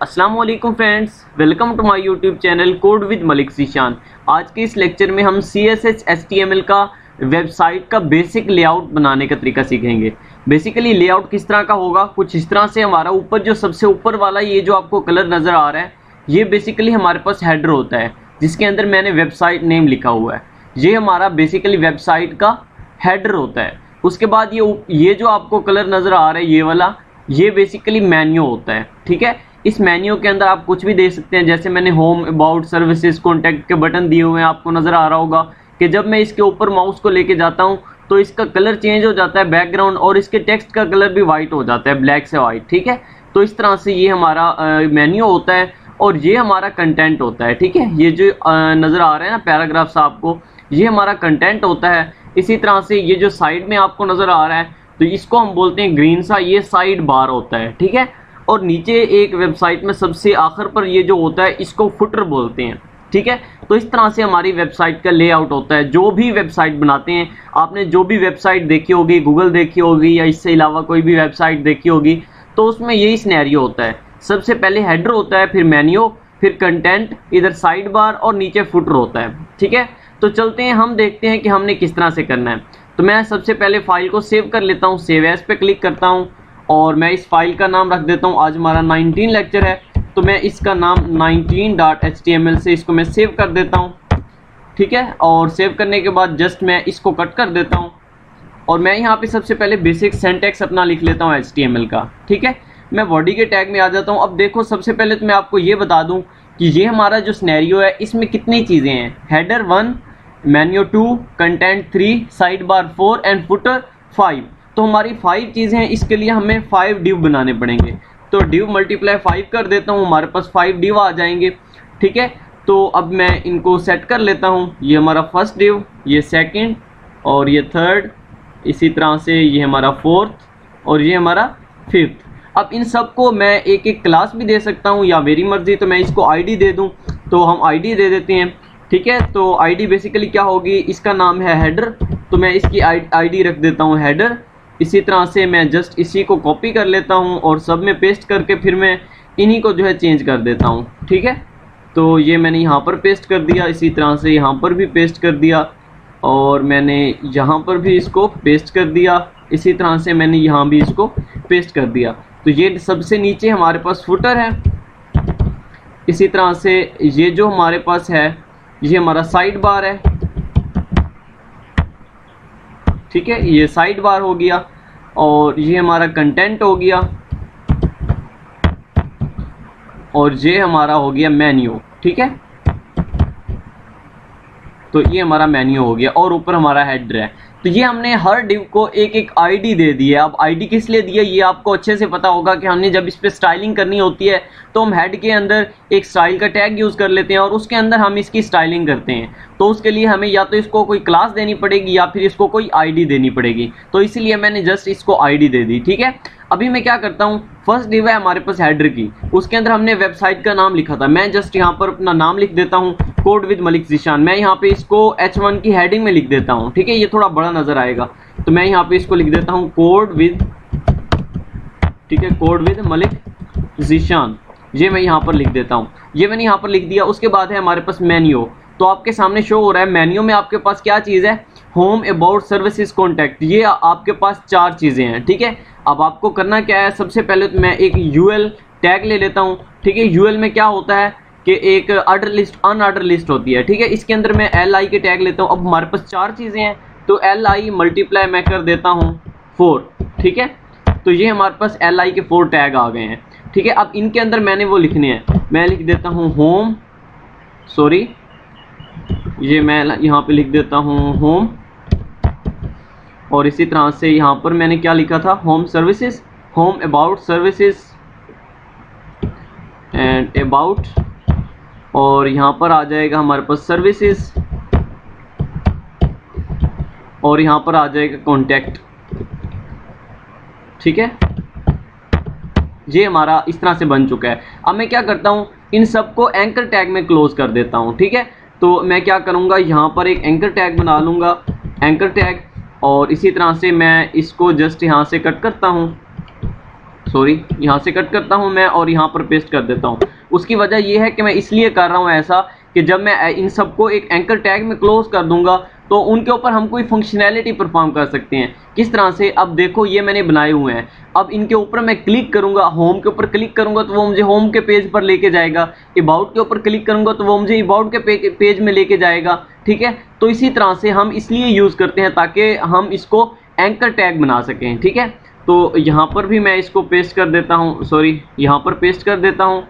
अस्सलाम वालेकुम friends, welcome to my YouTube channel code with Malik Zeeshan. आज के इस लेक्चर में हम CSS HTML का वेबसाइट का बेसिक लेआउट बनाने का तरीका सीखेंगे। बेसिकली लेआउट किस तरह का होगा, कुछ इस तरह से। हमारा ऊपर जो सबसे ऊपर वाला ये जो आपको कलर नज़र आ रहा है, ये बेसिकली हमारे पास हेडर होता है जिसके अंदर मैंने वेबसाइट नेम लिखा हुआ है। ये हमारा बेसिकली वेबसाइट का हेडर होता है। उसके बाद ये जो आपको कलर नज़र आ रहा है ये वाला, ये बेसिकली मेन्यू होता है। ठीक है, इस मेन्यू के अंदर आप कुछ भी दे सकते हैं। जैसे मैंने होम, अबाउट, सर्विसेज, कॉन्टैक्ट के बटन दिए हुए हैं, आपको नज़र आ रहा होगा कि जब मैं इसके ऊपर माउस को लेके जाता हूं तो इसका कलर चेंज हो जाता है बैकग्राउंड, और इसके टेक्स्ट का कलर भी वाइट हो जाता है, ब्लैक से वाइट। ठीक है, तो इस तरह से ये हमारा मेन्यू होता है और ये हमारा कंटेंट होता है। ठीक है, ये जो नज़र आ रहा है ना पैराग्राफ्स आपको, ये हमारा कंटेंट होता है। इसी तरह से ये जो साइड में आपको नज़र आ रहा है तो इसको हम बोलते हैं ग्रीन सा, ये साइड बार होता है। ठीक है, और नीचे एक वेबसाइट में सबसे आखिर पर ये जो होता है इसको फुटर बोलते हैं। ठीक है, तो इस तरह से हमारी वेबसाइट का लेआउट होता है। जो भी वेबसाइट बनाते हैं, आपने जो भी वेबसाइट देखी होगी, गूगल देखी होगी या इससे अलावा कोई भी वेबसाइट देखी होगी, तो उसमें यही सिनेरियो होता है। सबसे पहले हेडर होता है, फिर मेन्यू, फिर कंटेंट, इधर साइड बार और नीचे फुटर होता है। ठीक है, तो चलते हैं, हम देखते हैं कि हमने किस तरह से करना है। तो मैं सबसे पहले फाइल को सेव कर लेता हूँ, सेव एज पे क्लिक करता हूँ और मैं इस फाइल का नाम रख देता हूँ। आज हमारा 19 लेक्चर है तो मैं इसका नाम 19.html से इसको मैं सेव कर देता हूँ। ठीक है, और सेव करने के बाद जस्ट मैं इसको कट कर देता हूँ और मैं यहाँ पे सबसे पहले बेसिक सिंटैक्स अपना लिख लेता हूँ HTML का। ठीक है, मैं बॉडी के टैग में आ जाता हूँ। अब देखो, सबसे पहले तो मैं आपको ये बता दूँ कि ये हमारा जो सिनेरियो है इसमें कितनी चीज़ें हैं। Header 1, menu 2, content 3, side bar 4 and footer 5। तो हमारी 5 चीज़ें हैं। इसके लिए हमें 5 डिव बनाने पड़ेंगे। तो डिव मल्टीप्लाई 5 कर देता हूँ, हमारे पास 5 डिव आ जाएंगे। ठीक है, तो अब मैं इनको सेट कर लेता हूँ। ये हमारा फर्स्ट डिव, ये सेकंड और ये थर्ड, इसी तरह से ये हमारा फोर्थ और ये हमारा फिफ्थ। अब इन सब को मैं एक एक क्लास भी दे सकता हूँ या मेरी मर्जी, तो मैं इसको आईडी दे दूँ तो हम आईडी दे देते हैं। ठीक है, तो आईडी बेसिकली क्या होगी, इसका नाम है हेडर, तो मैं इसकी आईडी रख देता हूँ हेडर। इसी तरह से मैं जस्ट इसी को कॉपी कर लेता हूँ और सब में पेस्ट करके फिर मैं इन्हीं को जो है चेंज कर देता हूँ। ठीक है, तो ये मैंने यहाँ पर पेस्ट कर दिया, इसी तरह से यहाँ पर भी पेस्ट कर दिया और मैंने यहाँ पर भी इसको पेस्ट कर दिया, इसी तरह से मैंने यहाँ भी इसको पेस्ट कर दिया। तो ये सबसे नीचे हमारे पास फुटर है। इसी तरह से ये जो हमारे पास है ये हमारा साइड बार है। ठीक है, ये साइड बार हो गया और ये हमारा कंटेंट हो गया और ये हमारा हो गया मेन्यू। ठीक है, तो ये हमारा मेन्यू हो गया और ऊपर हमारा हेडर है। तो ये हमने हर डिव को एक एक आईडी दे दी है। अब आईडी किस लिए दी है ये आपको अच्छे से पता होगा कि हमने जब इस पर स्टाइलिंग करनी होती है तो हम हेड के अंदर एक स्टाइल का टैग यूज़ कर लेते हैं और उसके अंदर हम इसकी स्टाइलिंग करते हैं। तो उसके लिए हमें या तो इसको कोई क्लास देनी पड़ेगी या फिर इसको कोई आईडी देनी पड़ेगी। तो इसीलिए मैंने जस्ट इसको आईडी दे दी। ठीक है, अभी मैं क्या करता हूँ, फर्स्ट डिव है हमारे पास हेडर की, उसके अंदर हमने वेबसाइट का नाम लिखा था। मैं जस्ट यहाँ पर अपना नाम लिख देता हूँ, कोड विद मलिक ज़ीशान। मैं यहाँ पे इसको H1 की हेडिंग में लिख देता हूँ। ठीक है, ये थोड़ा बड़ा नजर आएगा तो मैं यहाँ पे इसको लिख देता हूँ कोड विद, ठीक है, कोड विद मलिक ज़ीशान। ये मैं यहाँ पर लिख देता हूँ, ये मैंने यहाँ पर लिख दिया। उसके बाद है हमारे पास मेन्यू, तो आपके सामने शो हो रहा है। मेन्यू में आपके पास क्या चीज़ है, होम, अबाउट, सर्विसेज, कॉन्टैक्ट, ये आपके पास 4 चीज़ें हैं। ठीक है, अब आपको करना क्या है, सबसे पहले तो मैं एक यूएल टैग ले लेता हूँ। ठीक है, यूएल में क्या होता है कि एक ऑर्डर लिस्ट, अनऑर्डर लिस्ट होती है। ठीक है, इसके अंदर मैं LI के टैग लेता हूँ। अब हमारे पास 4 चीज़ें हैं तो LI मल्टीप्लाई मैं कर देता हूँ 4। ठीक है, तो ये हमारे पास LI के 4 टैग आ गए हैं। ठीक है, अब इनके अंदर मैंने वो लिखने हैं। मैं लिख देता हूँ होम, सॉरी, ये मैं यहाँ पे लिख देता हूँ होम, और इसी तरह से यहाँ पर मैंने क्या लिखा था, home services, home, about, services and about, और यहाँ पर आ जाएगा हमारे पास सर्विसेज और यहाँ पर आ जाएगा कॉन्टैक्ट। ठीक है, ये हमारा इस तरह से बन चुका है। अब मैं क्या करता हूँ, इन सबको एंकर टैग में क्लोज कर देता हूँ। ठीक है, तो मैं क्या करूँगा, यहाँ पर एक एंकर टैग बना लूँगा, एंकर टैग, और इसी तरह से मैं इसको जस्ट यहाँ से कट करता हूँ, सॉरी, यहाँ से कट करता हूँ मैं और यहाँ पर पेस्ट कर देता हूँ। उसकी वजह ये है कि मैं इसलिए कर रहा हूँ ऐसा कि जब मैं इन सबको एक एंकर टैग में क्लोज कर दूंगा तो उनके ऊपर हम कोई फंक्शनैलिटी परफॉर्म कर सकते हैं। किस तरह से, अब देखो ये मैंने बनाए हुए हैं, अब इनके ऊपर मैं क्लिक करूंगा, होम के ऊपर क्लिक करूंगा तो वो मुझे होम के पेज पर लेके जाएगा, अबाउट के ऊपर क्लिक करूंगा तो वो मुझे अबाउट के पेज में लेके जाएगा। ठीक है, तो इसी तरह से हम इसलिए यूज़ करते हैं ताकि हम इसको एंकर टैग बना सकें। ठीक है, तो यहाँ पर भी मैं इसको पेस्ट कर देता हूँ, सॉरी यहाँ पर पेस्ट कर देता हूँ।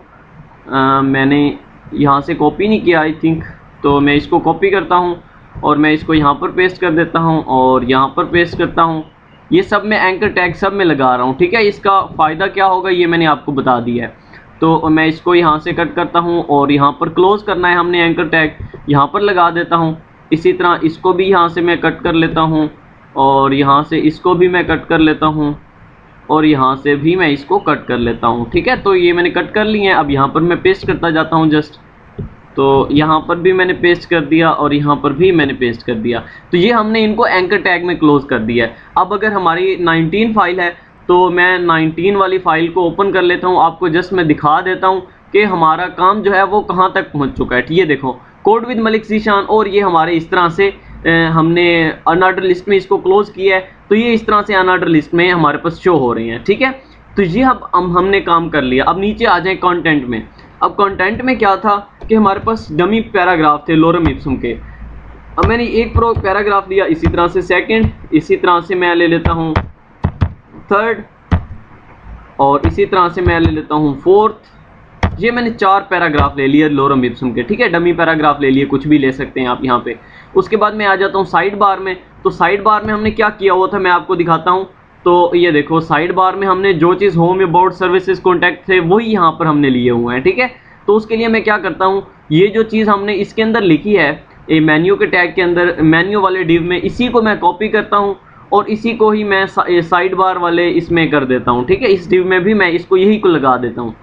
मैंने यहाँ से कॉपी नहीं किया आई थिंक, तो मैं इसको कॉपी करता हूँ और मैं इसको यहाँ पर पेस्ट कर देता हूँ और यहाँ पर पेस्ट करता हूँ। ये सब मैं एंकर टैग सब में लगा रहा हूँ। ठीक है, इसका फ़ायदा क्या होगा ये मैंने आपको बता दिया है। तो मैं इसको यहाँ से कट करता हूँ और यहाँ पर क्लोज करना है हमने एंकर टैग, यहाँ पर लगा देता हूँ। इसी तरह इसको भी यहाँ से मैं कट कर लेता हूँ और यहाँ से इसको भी मैं कट कर लेता हूँ और यहाँ से भी मैं इसको कट कर लेता हूँ। ठीक है, तो ये मैंने कट कर लिए हैं। अब यहाँ पर मैं पेस्ट करता जाता हूँ जस्ट, तो यहाँ पर भी मैंने पेस्ट कर दिया और यहाँ पर भी मैंने पेस्ट कर दिया। तो ये हमने इनको एंकर टैग में क्लोज कर दिया है। अब अगर हमारी 19 फाइल है तो मैं 19 वाली फाइल को ओपन कर लेता हूँ, आपको जस्ट मैं दिखा देता हूँ कि हमारा काम जो है वो कहाँ तक पहुँच चुका है। ये देखो कोड विद मलिक ज़ीशान, और ये हमारे इस तरह से हमने अनऑर्डर लिस्ट में इसको क्लोज किया है, तो ये इस तरह से अनऑर्डर लिस्ट में हमारे पास शो हो रही हैं। ठीक है, तो ये अब हमने काम कर लिया। अब नीचे आ जाए कंटेंट में। अब कंटेंट में क्या था कि हमारे पास डमी पैराग्राफ थे लोरम इप्सम के। अब मैंने एक पैराग्राफ लिया, इसी तरह से सेकंड, इसी तरह से मैं ले लेता हूँ थर्ड और इसी तरह से मैं ले लेता हूँ फोर्थ। ये मैंने 4 पैराग्राफ ले लिए लोरम इप्सम के। ठीक है, डमी पैराग्राफ ले लिए, कुछ भी ले सकते हैं आप यहाँ पे। उसके बाद मैं आ जाता हूँ साइड बार में। तो साइड बार में हमने क्या किया हुआ था मैं आपको दिखाता हूँ। तो ये देखो साइड बार में हमने जो चीज़ होम अबाउट सर्विसेज कॉन्टैक्ट थे वही यहाँ पर हमने लिए हुए हैं। ठीक है, तो उसके लिए मैं क्या करता हूँ, ये जो चीज़ हमने इसके अंदर लिखी है ये मेन्यू के टैग के अंदर, मेन्यू वाले डिव में, इसी को मैं कॉपी करता हूँ और इसी को ही मैं साइड बार वाले इसमें कर देता हूँ। ठीक है, इस डिव में भी मैं इसको यही को लगा देता हूँ,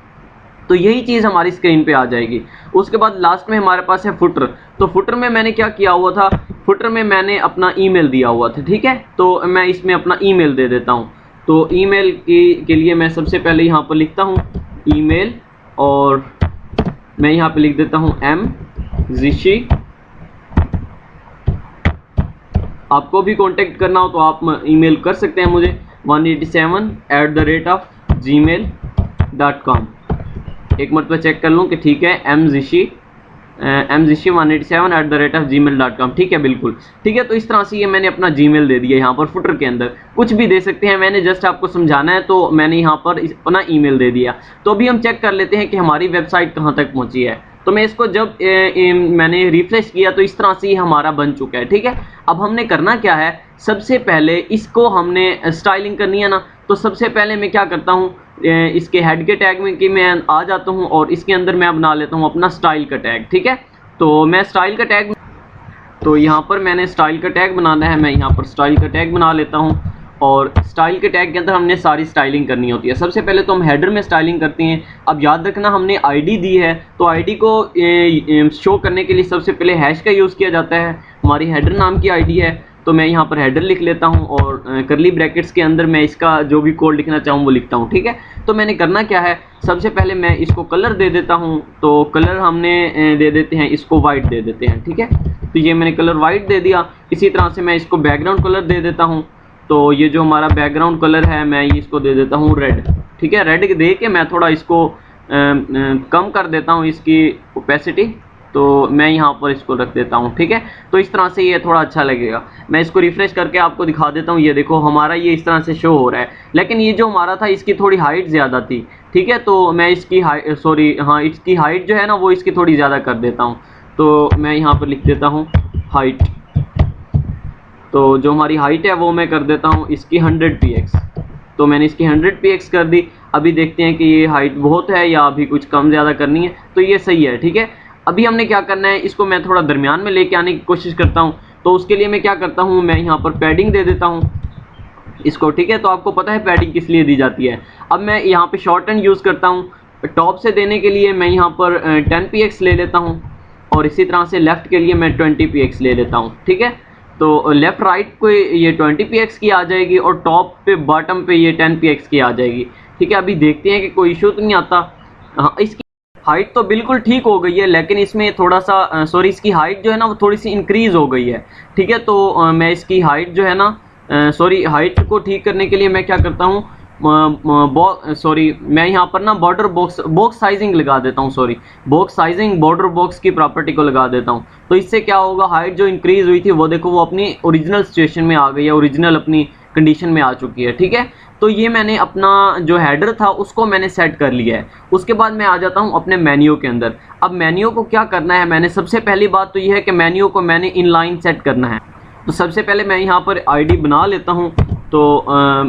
तो यही चीज़ हमारी स्क्रीन पे आ जाएगी। उसके बाद लास्ट में हमारे पास है फुटर। तो फुटर में मैंने क्या किया हुआ था, फुटर में मैंने अपना ईमेल दिया हुआ था। ठीक है, तो मैं इसमें अपना ईमेल दे देता हूँ। तो ईमेल के लिए मैं सबसे पहले यहाँ पर लिखता हूँ ईमेल और मैं यहाँ पे लिख देता हूँ M ज़िशी। आपको भी कांटेक्ट करना हो तो आप ईमेल कर सकते हैं मुझे 187@gmail.com। एक मरतबा चेक कर लूँ कि ठीक है, mzishi 187@gmail.com। ठीक है, बिल्कुल ठीक है। तो इस तरह से ये मैंने अपना जीमेल दे दिया यहाँ पर फुटर के अंदर, कुछ भी दे सकते हैं, मैंने जस्ट आपको समझाना है तो मैंने यहाँ पर अपना ईमेल दे दिया। तो अभी हम चेक कर लेते हैं कि हमारी वेबसाइट कहाँ तक पहुँची है। तो मैं इसको जब मैंने रिफ्रेश किया तो इस तरह से ही हमारा बन चुका है। ठीक है, अब हमने करना क्या है, सबसे पहले इसको हमने स्टाइलिंग करनी है ना। तो सबसे पहले मैं क्या करता हूँ, इसके हेड के टैग में कि मैं आ जाता हूँ और इसके अंदर मैं बना लेता हूँ अपना स्टाइल का टैग। ठीक है, तो मैं स्टाइल का टैग, तो यहाँ पर मैंने स्टाइल का टैग बनाना है, मैं यहाँ पर स्टाइल का टैग बना लेता हूँ और स्टाइल के टैग के अंदर हमने सारी स्टाइलिंग करनी होती है। सबसे पहले तो हम हेडर में स्टाइलिंग करते हैं। अब याद रखना हमने आईडी दी है, तो आईडी को शो करने के लिए सबसे पहले हैश का यूज़ किया जाता है। हमारी हेडर नाम की आईडी है, तो मैं यहाँ पर हेडर लिख लेता हूँ और करली ब्रैकेट्स के अंदर मैं इसका जो भी कोड लिखना चाहूँ वो लिखता हूँ। ठीक है, तो मैंने करना क्या है, सबसे पहले मैं इसको कलर दे देता हूँ। तो कलर हमने दे देते हैं, इसको वाइट दे देते हैं। ठीक है, तो ये मैंने कलर वाइट दे दिया। इसी तरह से मैं इसको बैकग्राउंड कलर दे देता हूँ। तो ये जो हमारा बैकग्राउंड कलर है मैं इसको दे देता हूँ रेड। ठीक है, रेड दे के मैं थोड़ा इसको कम कर देता हूँ इसकी ओपेसिटी, तो मैं यहाँ पर इसको रख देता हूँ। ठीक है, तो इस तरह से ये थोड़ा अच्छा लगेगा। मैं इसको रिफ्रेश करके आपको दिखा देता हूँ। ये देखो हमारा ये इस तरह से शो हो रहा है, लेकिन ये जो हमारा था इसकी थोड़ी हाइट ज़्यादा थी। ठीक है, तो मैं इसकी इसकी हाइट जो है ना वो इसकी थोड़ी ज़्यादा कर देता हूँ। तो मैं यहाँ पर लिख देता हूँ हाइट। तो जो हमारी हाइट है वो मैं कर देता हूँ इसकी 100 px। तो मैंने इसकी 100 px कर दी। अभी देखते हैं कि ये हाइट बहुत है या अभी कुछ कम ज़्यादा करनी है, तो ये सही है। ठीक है, अभी हमने क्या करना है, इसको मैं थोड़ा दरमियान में लेके आने की कोशिश करता हूँ। तो उसके लिए मैं क्या करता हूँ, मैं यहाँ पर पैडिंग दे देता हूँ इसको। ठीक है, तो आपको पता है पैडिंग किस लिए दी जाती है। अब मैं यहाँ पे शॉर्ट हैंड यूज़ करता हूँ। टॉप से देने के लिए मैं यहाँ पर 10 px ले लेता हूँ और इसी तरह से लेफ़्ट के लिए मैं 20 px ले लेता हूँ। ठीक है, तो लेफ़्ट राइट को ये 20 px की आ जाएगी और टॉप पे बॉटम पे ये 10 px की आ जाएगी। ठीक है, अभी देखते हैं कि कोई इशू तो नहीं आता। हाँ, इसकी हाइट तो बिल्कुल ठीक हो गई है, लेकिन इसमें थोड़ा सा सॉरी इसकी हाइट जो है ना वो थोड़ी सी इंक्रीज हो गई है। ठीक है, तो मैं इसकी हाइट जो है ना सॉरी हाइट को ठीक करने के लिए मैं क्या करता हूँ, सॉरी मैं यहाँ पर ना बॉर्डर बॉक्स साइजिंग लगा देता हूँ, sorry box sizing border box की प्रॉपर्टी को लगा देता हूँ। तो इससे क्या होगा, हाइट जो इंक्रीज हुई थी वो देखो वो अपनी ओरिजिनल सिचुएशन में आ गई है, ओरिजिनल अपनी कंडीशन में आ चुकी है। ठीक है, तो ये मैंने अपना जो हेडर था उसको मैंने सेट कर लिया है। उसके बाद मैं आ जाता हूँ अपने मेन्यू के अंदर। अब मेन्यू को क्या करना है, मैंने सबसे पहली बात तो ये है कि मेन्यू को मैंने इनलाइन सेट करना है। तो सबसे पहले मैं यहाँ पर आईडी बना लेता हूँ। तो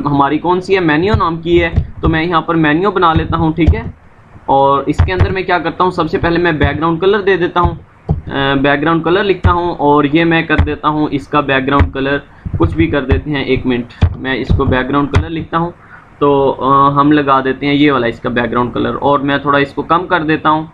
हमारी कौन सी है, मेन्यू नाम की है, तो मैं यहाँ पर मेन्यू बना लेता हूँ। ठीक है, और इसके अंदर मैं क्या करता हूँ, सबसे पहले मैं बैकग्राउंड कलर दे देता हूँ, बैकग्राउंड कलर लिखता हूँ, और ये मैं कर देता हूँ इसका बैकग्राउंड कलर कुछ भी कर देते हैं, 1 मिनट मैं इसको बैकग्राउंड कलर लिखता हूँ। तो हम लगा देते हैं ये वाला इसका बैकग्राउंड कलर, और मैं थोड़ा इसको कम कर देता हूँ।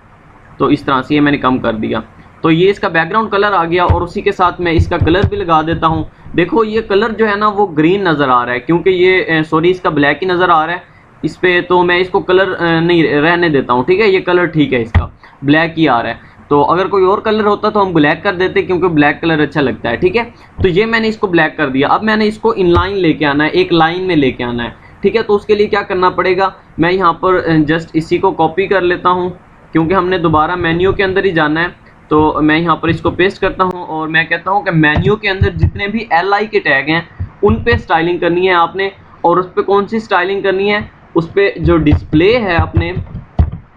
तो इस तरह से ये मैंने कम कर दिया, तो ये इसका बैकग्राउंड कलर आ गया, और उसी के साथ मैं इसका कलर भी लगा देता हूँ। देखो ये कलर जो है ना वो ग्रीन नज़र आ रहा है, क्योंकि ये सॉरी इसका ब्लैक ही नज़र आ रहा है इस पे, तो मैं इसको कलर नहीं रहने देता हूँ। ठीक है, ये कलर ठीक है, इसका ब्लैक ही आ रहा है। तो अगर कोई और कलर होता तो हम ब्लैक कर देते, क्योंकि ब्लैक कलर अच्छा लगता है। ठीक है, तो ये मैंने इसको ब्लैक कर दिया। अब मैंने इसको इनलाइन लेके आना है, एक लाइन में लेके आना है। ठीक है, तो उसके लिए क्या करना पड़ेगा, मैं यहाँ पर जस्ट इसी को कॉपी कर लेता हूँ, क्योंकि हमने दोबारा मेन्यू के अंदर ही जाना है। तो मैं यहाँ पर इसको पेस्ट करता हूँ, और मैं कहता हूँ कि मेन्यू के अंदर जितने भी LI के टैग हैं उन पे स्टाइलिंग करनी है आपने। और उस पर कौन सी स्टाइलिंग करनी है, उस पर जो डिस्प्ले है, अपने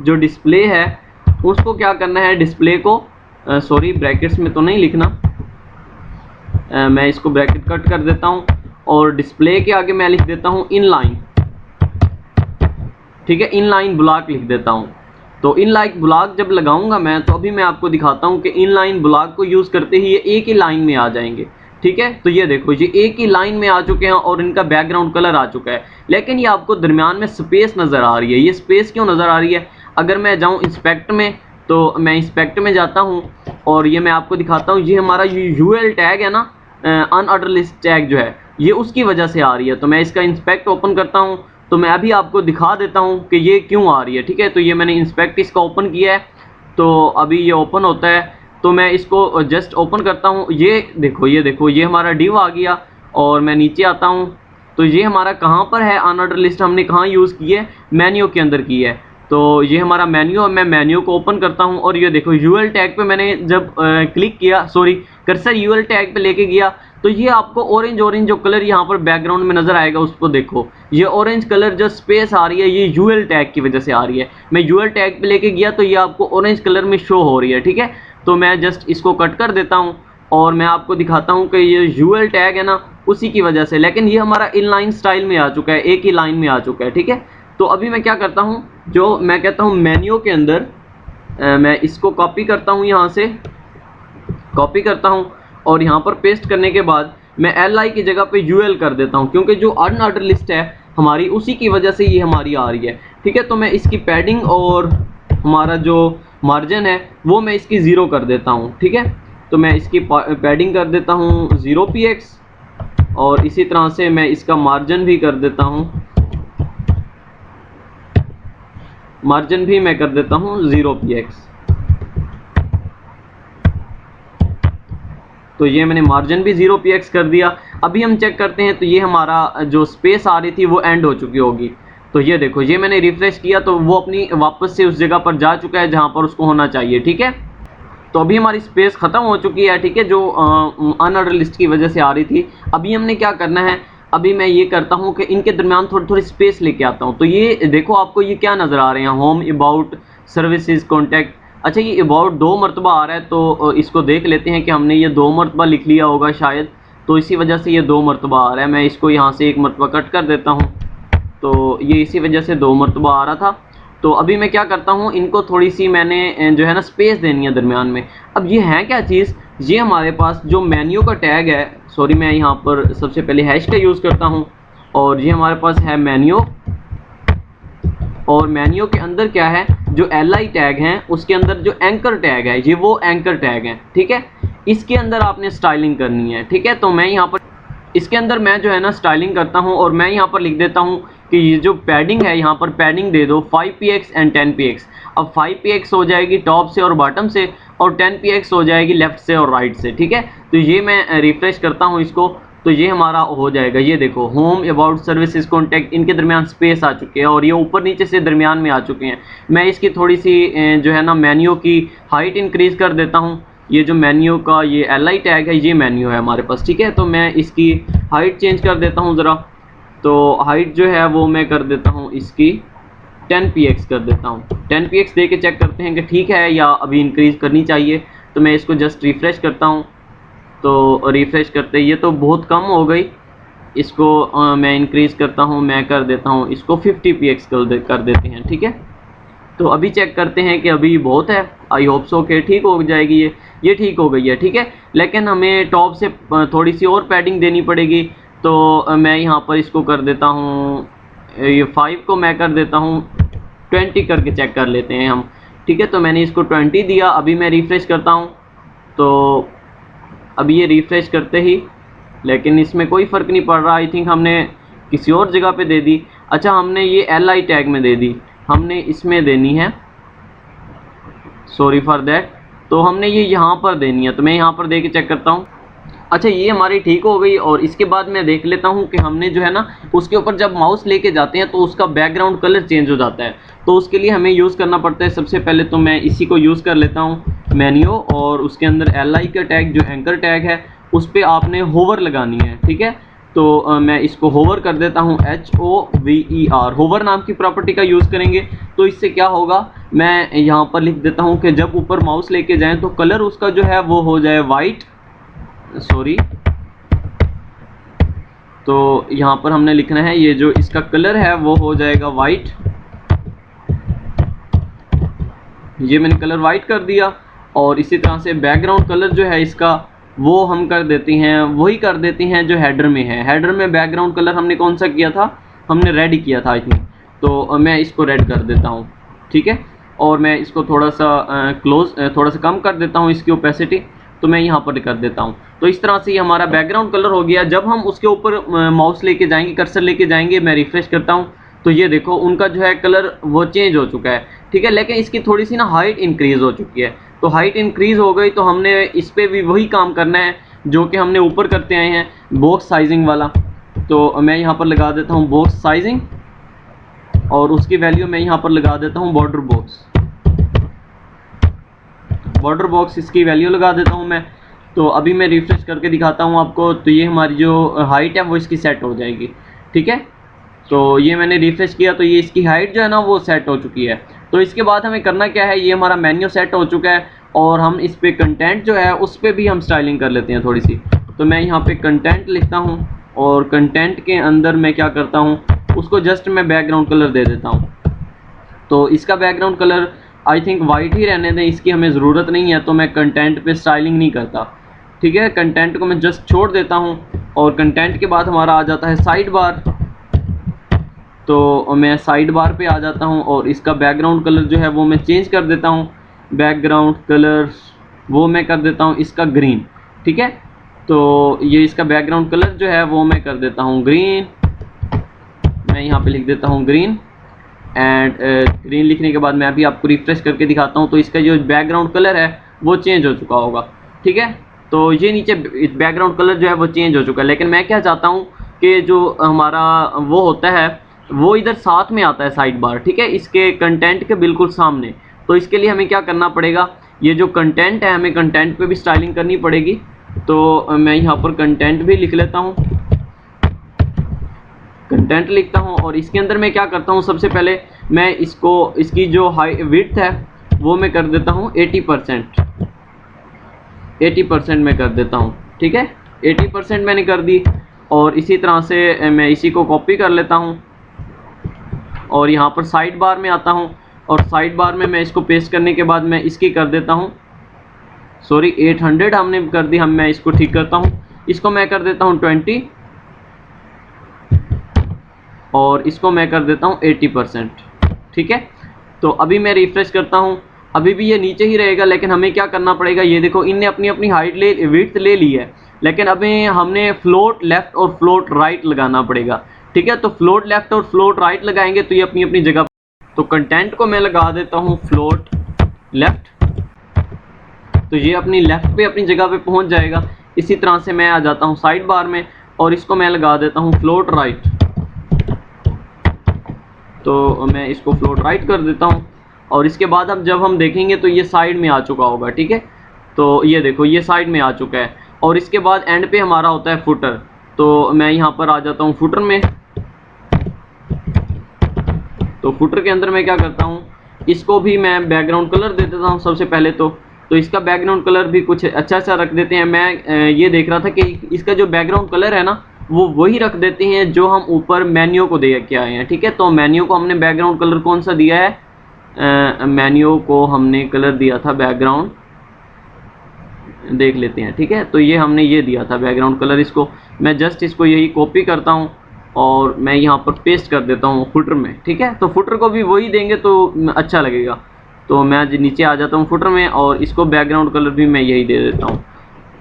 जो डिस्प्ले है उसको क्या करना है, डिस्प्ले को सॉरी ब्रैकेट्स में तो नहीं लिखना, मैं इसको ब्रैकेट कट कर देता हूँ, और डिस्प्ले के आगे मैं लिख देता हूँ इनलाइन। ठीक है, इनलाइन ब्लॉक लिख देता हूँ। तो इनलाइन ब्लॉक जब लगाऊंगा मैं, तो अभी मैं आपको दिखाता हूँ कि इनलाइन ब्लॉक को यूज़ करते ही ये एक ही लाइन में आ जाएंगे। ठीक है, तो ये देखो ये एक ही लाइन में आ चुके हैं, और इनका बैकग्राउंड कलर आ चुका है। लेकिन ये आपको दरमियान में स्पेस नज़र आ रही है। ये स्पेस क्यों नज़र आ रही है, अगर मैं जाऊँ इंस्पेक्ट में, तो मैं इंस्पेक्ट में जाता हूँ, और ये मैं आपको दिखाता हूँ, ये हमारा UL टैग है ना, अनऑर्डर लिस्ट टैग जो है, ये उसकी वजह से आ रही है। तो मैं इसका इंस्पेक्ट ओपन करता हूँ, तो मैं अभी आपको दिखा देता हूँ कि ये क्यों आ रही है। ठीक है, तो ये मैंने इंस्पेक्ट इसका ओपन किया है, तो अभी ये ओपन होता है, तो मैं इसको जस्ट ओपन करता हूँ। ये देखो ये हमारा डिव आ गया, और मैं नीचे आता हूँ, तो ये हमारा कहाँ पर है, अनऑर्डर लिस्ट हमने कहाँ यूज़ की है, मेन्यू के अंदर की है। तो ये हमारा मेन्यू है, मैं मेन्यू को ओपन करता हूँ, और ये देखो UL टैग पे मैंने जब क्लिक किया, सॉरी कर्सर UL टैग पे लेके गया, तो ये आपको ऑरेंज जो कलर यहाँ पर बैकग्राउंड में नज़र आएगा, उसको देखो ये ऑरेंज कलर जो स्पेस आ रही है, ये UL टैग की वजह से आ रही है। मैं UL टैग पे लेके गया तो ये आपको ऑरेंज कलर में शो हो रही है। ठीक है, तो मैं जस्ट इसको कट कर देता हूँ, और मैं आपको दिखाता हूँ कि ये UL टैग है ना उसी की वजह से, लेकिन ये हमारा इनलाइन स्टाइल में आ चुका है, एक ही लाइन में आ चुका है। ठीक है, तो अभी मैं क्या करता हूँ, जो मैं कहता हूँ मेन्यू के अंदर मैं इसको कॉपी करता हूँ, यहाँ से कॉपी करता हूँ, और यहाँ पर पेस्ट करने के बाद मैं LI की जगह पे UL कर देता हूँ, क्योंकि जो अनऑर्डर लिस्ट है हमारी उसी की वजह से ये हमारी आ रही है। ठीक है, तो मैं इसकी पैडिंग और हमारा जो मार्जिन है वो मैं इसकी 0 कर देता हूँ। ठीक है, तो मैं इसकी पैडिंग कर देता हूँ 0px, और इसी तरह से मैं इसका मार्जिन भी कर देता हूँ, मार्जिन भी मैं कर देता हूँ 0px। तो ये मैंने मार्जिन भी 0px कर दिया। अभी हम चेक करते हैं, तो ये हमारा जो स्पेस आ रही थी वो एंड हो चुकी होगी। तो ये देखो ये मैंने रिफ्रेश किया तो वो अपनी वापस से उस जगह पर जा चुका है जहाँ पर उसको होना चाहिए। ठीक है, तो अभी हमारी स्पेस ख़त्म हो चुकी है। ठीक है, जो अनऑर्डर लिस्ट की वजह से आ रही थी। अभी हमने क्या करना है, अभी मैं ये करता हूँ कि इनके दरमियान थोड़ी थोड़ी स्पेस लेके आता हूँ। तो ये देखो आपको ये क्या नज़र आ रहे हैं, होम, अबाउट, सर्विसेज, कॉन्टैक्ट। अच्छा, ये अबाउट 2 मरतबा आ रहा है, तो इसको देख लेते हैं कि हमने ये 2 मरतबा लिख लिया होगा शायद, तो इसी वजह से ये 2 मरतबा आ रहा है। मैं इसको यहाँ से 1 मरतबा कट कर देता हूँ, तो ये इसी वजह से 2 मरतबा आ रहा था। तो अभी मैं क्या करता हूँ, इनको थोड़ी सी मैंने जो है ना स्पेस देनी है दरमियान में। अब ये है क्या चीज़, ये हमारे पास जो मेन्यू का टैग है, सॉरी मैं यहाँ पर सबसे पहले हैश का यूज़ करता हूँ, और ये हमारे पास है मेन्यू, और मेन्यू के अंदर क्या है, जो LI टैग हैं उसके अंदर जो एंकर टैग है, ये वो एंकर टैग है। ठीक है, इसके अंदर आपने स्टाइलिंग करनी है। ठीक है, तो मैं यहाँ पर इसके अंदर मैं जो है ना स्टाइलिंग करता हूँ और मैं यहाँ पर लिख देता हूँ कि ये जो पैडिंग है यहाँ पर पैडिंग दे दो 5px एंड 10px। अब 5px हो जाएगी टॉप से और बॉटम से और 10px हो जाएगी लेफ्ट से और राइट से, ठीक है। तो ये मैं रिफ्रेश करता हूँ इसको, तो ये हमारा हो जाएगा। ये देखो होम, अबाउट, सर्विसेज, कॉन्टैक्ट, इनके दरमियान स्पेस आ चुके हैं और ये ऊपर नीचे से दरमियान में आ चुके हैं। मैं इसकी थोड़ी सी जो है ना मेन्यू की हाइट इंक्रीज कर देता हूँ। ये जो मेन्यू का ये LI टैग है, ये मेन्यू है हमारे पास, ठीक है। तो मैं इसकी हाइट चेंज कर देता हूँ ज़रा। तो हाइट जो है वो मैं कर देता हूँ इसकी 10px कर देता हूँ। 10px दे के चेक करते हैं कि ठीक है या अभी इंक्रीज़ करनी चाहिए। तो मैं इसको जस्ट रिफ़्रेश करता हूँ। तो रिफ़्रेश करते ये तो बहुत कम हो गई, इसको मैं इंक्रीज़ करता हूँ, मैं कर देता हूँ इसको 50px कर देते हैं, ठीक है। तो अभी चेक करते हैं कि अभी बहुत है। आई होप सो कि ठीक हो जाएगी ये ठीक हो गई है, ठीक है। लेकिन हमें टॉप से थोड़ी सी और पैडिंग देनी पड़ेगी। तो मैं यहाँ पर इसको कर देता हूँ, ये 5 को मैं कर देता हूँ 20 करके चेक कर लेते हैं हम, ठीक है। तो मैंने इसको 20 दिया। अभी मैं रिफ़्रेश करता हूँ, तो अभी ये रिफ़्रेश करते ही, लेकिन इसमें कोई फ़र्क नहीं पड़ रहा। आई थिंक हमने किसी और जगह पे दे दी। अच्छा, हमने ये LI टैग में दे दी, हमने इसमें देनी है, सॉरी फॉर दैट। तो हमने ये यहाँ पर देनी है, तो मैं यहाँ पर दे के चेक करता हूँ। अच्छा, ये हमारी ठीक हो गई। और इसके बाद मैं देख लेता हूँ कि हमने जो है ना उसके ऊपर जब माउस लेके जाते हैं तो उसका बैकग्राउंड कलर चेंज हो जाता है। तो उसके लिए हमें यूज़ करना पड़ता है। सबसे पहले तो मैं इसी को यूज़ कर लेता हूँ, मेन्यू, और उसके अंदर LI का टैग जो एंकर टैग है उस पर आपने होवर लगानी है, ठीक है। तो मैं इसको होवर कर देता हूँ, HOVER, होवर नाम की प्रॉपर्टी का यूज़ करेंगे। तो इससे क्या होगा, मैं यहाँ पर लिख देता हूँ कि जब ऊपर माउस लेके जाएं तो कलर उसका जो है वो हो जाए वाइट, सॉरी। तो यहाँ पर हमने लिखना है ये जो इसका कलर है वो हो जाएगा वाइट। ये मैंने कलर वाइट कर दिया। और इसी तरह से बैकग्राउंड कलर जो है इसका वो हम कर देते हैं, वही कर देते हैं जो हेडर में है। हेडर में बैकग्राउंड कलर हमने कौन सा किया था, हमने रेड किया था आई थिंक। तो मैं इसको रेड कर देता हूँ, ठीक है। और मैं इसको थोड़ा सा थोड़ा सा कम कर देता हूँ इसकी ओपेसिटी। तो मैं यहाँ पर कर देता हूँ। तो इस तरह से ये हमारा बैकग्राउंड कलर हो गया। जब हम उसके ऊपर माउस लेके जाएंगे, कर्सर लेके जाएंगे, मैं रिफ्रेश करता हूँ, तो ये देखो उनका जो है कलर वो चेंज हो चुका है, ठीक है। लेकिन इसकी थोड़ी सी ना हाइट इंक्रीज़ हो चुकी है। तो हाइट इंक्रीज़ हो गई तो हमने इस पर भी वही काम करना है जो कि हमने ऊपर करते आए हैं, बॉक्स साइजिंग वाला। तो मैं यहाँ पर लगा देता हूँ बॉक्स साइजिंग, और उसकी वैल्यू मैं यहाँ पर लगा देता हूँ बॉर्डर बॉक्स, इसकी वैल्यू लगा देता हूँ मैं। तो अभी मैं रिफ्रेश करके दिखाता हूँ आपको। तो ये हमारी जो हाइट है वो इसकी सेट हो जाएगी, ठीक है। तो ये मैंने रिफ्रेश किया तो ये इसकी हाइट जो है ना वो सेट हो चुकी है। तो इसके बाद हमें करना क्या है, ये हमारा मेन्यू सेट हो चुका है और हम इस पे कंटेंट जो है उस पर भी हम स्टाइलिंग कर लेते हैं थोड़ी सी। तो मैं यहाँ पे कंटेंट लिखता हूँ और कंटेंट के अंदर मैं क्या करता हूँ, उसको जस्ट मैं बैकग्राउंड कलर दे देता हूँ। तो इसका background colour I think white ही रहने दें, इसकी हमें ज़रूरत नहीं है। तो मैं कंटेंट पे स्टाइलिंग नहीं करता, ठीक है। कंटेंट को मैं जस्ट छोड़ देता हूँ। और कंटेंट के बाद हमारा आ जाता है साइड बार। तो मैं साइड बार पे आ जाता हूँ और इसका बैकग्राउंड कलर जो है वो मैं चेंज कर देता हूँ। बैकग्राउंड कलर वो मैं कर देता हूँ इसका ग्रीन, ठीक है। तो ये इसका बैकग्राउंड कलर जो है वो मैं कर देता हूँ ग्रीन। मैं यहाँ पे लिख देता हूँ ग्रीन एंड ग्रीन लिखने के बाद मैं अभी आपको रिफ्रेश करके दिखाता हूँ। तो इसका जो बैकग्राउंड कलर है वो चेंज हो चुका होगा, ठीक है। तो ये नीचे बैकग्राउंड कलर जो है वो चेंज हो चुका है। लेकिन मैं क्या चाहता हूँ कि जो हमारा वो होता है वो इधर साथ में आता है साइड बार, ठीक है, इसके कंटेंट के बिल्कुल सामने। तो इसके लिए हमें क्या करना पड़ेगा, ये जो कंटेंट है हमें कंटेंट पे भी स्टाइलिंग करनी पड़ेगी। तो मैं यहाँ पर कंटेंट भी लिख लेता हूँ, कंटेंट लिखता हूँ। और इसके अंदर मैं क्या करता हूँ, सबसे पहले मैं इसकी जो हाई विड्थ है वो मैं कर देता हूँ 80% में कर देता हूँ, ठीक है। 80% मैंने कर दी। और इसी तरह से मैं इसी को कॉपी कर लेता हूँ और यहाँ पर साइड बार में आता हूँ। और साइड बार में मैं इसको पेस्ट करने के बाद मैं इसकी कर देता हूँ, सॉरी 800 हमने कर दी, मैं इसको ठीक करता हूँ। इसको मैं कर देता हूँ 20 और इसको मैं कर देता हूँ 80%, ठीक है। तो अभी मैं रिफ्रेश करता हूँ अभी भी ये नीचे ही रहेगा, लेकिन हमें क्या करना पड़ेगा, ये देखो इनने अपनी अपनी हाइट विड्थ ले ली है, लेकिन अभी हमने फ्लोट लेफ्ट और फ्लोट राइट लगाना पड़ेगा। ठीक है, तो फ्लोट लेफ्ट और फ्लोट राइट लगाएंगे तो ये अपनी अपनी जगह। तो कंटेंट को मैं लगा देता हूँ फ्लोट लेफ्ट, तो ये अपनी लेफ्ट पे अपनी जगह पे पहुंच जाएगा। इसी तरह से मैं आ जाता हूँ साइड बार में और इसको मैं लगा देता हूँ फ्लोट राइट, तो मैं इसको फ्लोट राइट कर देता हूँ। और इसके बाद अब जब हम देखेंगे तो ये साइड में आ चुका होगा। ठीक है, तो ये देखो ये साइड में आ चुका है। और इसके बाद एंड पे हमारा होता है फुटर, तो मैं यहाँ पर आ जाता हूँ फुटर में। तो फुटर के अंदर मैं क्या करता हूँ, इसको भी मैं बैकग्राउंड कलर दे देता हूँ सबसे पहले तो इसका बैकग्राउंड कलर भी कुछ अच्छा सा रख देते हैं। मैं ये देख रहा था कि इसका जो बैकग्राउंड कलर है ना वो वही रख देते हैं जो हम ऊपर मेन्यू को दे के आए हैं। ठीक है, तो मेन्यू को हमने बैकग्राउंड कलर कौन सा दिया है, मेन्यू को हमने कलर दिया था बैकग्राउंड, देख लेते हैं। ठीक है, तो ये हमने ये दिया था बैकग्राउंड कलर। इसको मैं जस्ट इसको यही कॉपी करता हूँ और मैं यहाँ पर पेस्ट कर देता हूँ फुटर में। ठीक है, तो फुटर को भी वही देंगे तो अच्छा लगेगा। तो मैं नीचे आ जाता हूँ फुटर में और इसको बैकग्राउंड कलर भी मैं यही दे देता हूँ।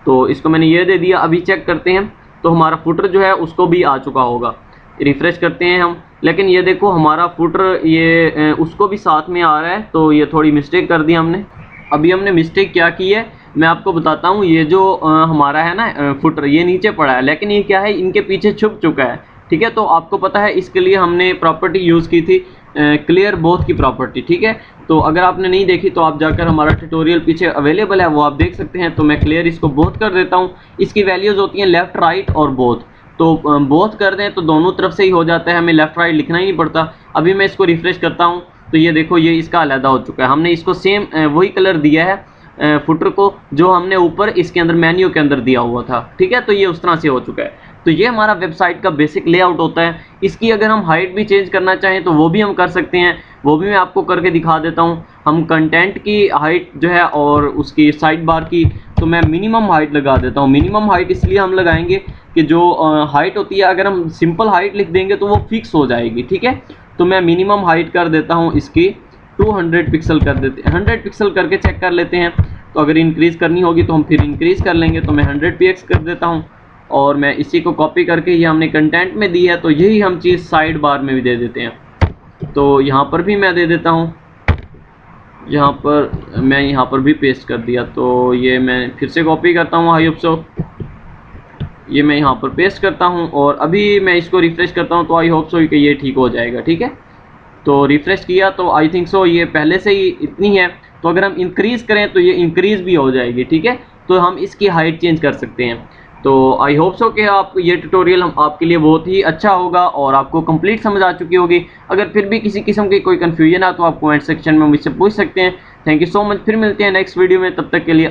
तो इसको मैंने ये दे दिया। अभी चेक करते हैं तो हमारा फुटर जो है उसको भी आ चुका होगा। रिफ्रेश करते हैं हम, लेकिन ये देखो हमारा फुटर ये उसको भी साथ में आ रहा है, तो ये थोड़ी मिस्टेक कर दी हमने। अभी हमने मिस्टेक क्या की है मैं आपको बताता हूँ। ये जो हमारा है ना फुटर, ये नीचे पड़ा है, लेकिन ये क्या है इनके पीछे छुप चुका है। ठीक है, तो आपको पता है इसके लिए हमने प्रॉपर्टी यूज़ की थी क्लियर बोथ की प्रॉपर्टी। ठीक है, तो अगर आपने नहीं देखी तो आप जाकर हमारा ट्यूटोरियल पीछे अवेलेबल है, वो आप देख सकते हैं। तो मैं क्लियर इसको बोथ कर देता हूँ। इसकी वैल्यूज़ होती हैं लेफ़्ट राइट और बोथ, तो बोथ कर दें तो दोनों तरफ से ही हो जाता है, हमें लेफ़्ट राइट लिखना ही नहीं पड़ता। अभी मैं इसको रिफ्रेश करता हूँ तो ये देखो ये इसका अलहदा हो चुका है। हमने इसको सेम वही कलर दिया है फुटर को जो हमने ऊपर इसके अंदर मेन्यू के अंदर दिया हुआ था। ठीक है, तो ये उस तरह से हो चुका है। तो ये हमारा वेबसाइट का बेसिक लेआउट होता है। इसकी अगर हम हाइट भी चेंज करना चाहें तो वो भी हम कर सकते हैं, वो भी मैं आपको करके दिखा देता हूँ। हम कंटेंट की हाइट जो है और उसकी साइड बार की तो मैं मिनिमम हाइट लगा देता हूँ। मिनिमम हाइट इसलिए हम लगाएंगे कि जो हाइट होती है अगर हम सिंपल हाइट लिख देंगे तो वो फिक्स हो जाएगी। ठीक है, तो मैं मिनिमम हाइट कर देता हूँ इसकी 200 पिक्सल कर देते हैं। 100 पिक्सल करके चेक कर लेते हैं, तो अगर इंक्रीज़ करनी होगी तो हम फिर इंक्रीज़ कर लेंगे। तो मैं 100 px कर देता हूँ और मैं इसी को कॉपी करके ये हमने कंटेंट में दी है तो यही हम चीज़ साइड बार में भी दे देते हैं। तो यहाँ पर भी मैं दे देता हूँ, यहाँ पर मैं यहाँ पर भी पेस्ट कर दिया। तो ये मैं फिर से कॉपी करता हूँ आई होप सो, ये मैं यहाँ पर पेस्ट करता हूँ और अभी मैं इसको रिफ्रेश करता हूँ तो आई होप सो कि ये ठीक हो जाएगा। ठीक है, तो रिफ्रेश किया तो आई थिंक सो ये पहले से ही इतनी है, तो अगर हम इंक्रीज़ करें तो ये इंक्रीज़ भी हो जाएगी। ठीक है, तो हम इसकी हाइट चेंज कर सकते हैं। तो आई होप सो कि आप ये ट्यूटोरियल हम आपके लिए बहुत ही अच्छा होगा और आपको कंप्लीट समझ आ चुकी होगी। अगर फिर भी किसी किस्म की कोई कन्फ्यूजन है तो आप कमेंट सेक्शन में मुझसे पूछ सकते हैं। थैंक यू सो मच, फिर मिलते हैं नेक्स्ट वीडियो में, तब तक के लिए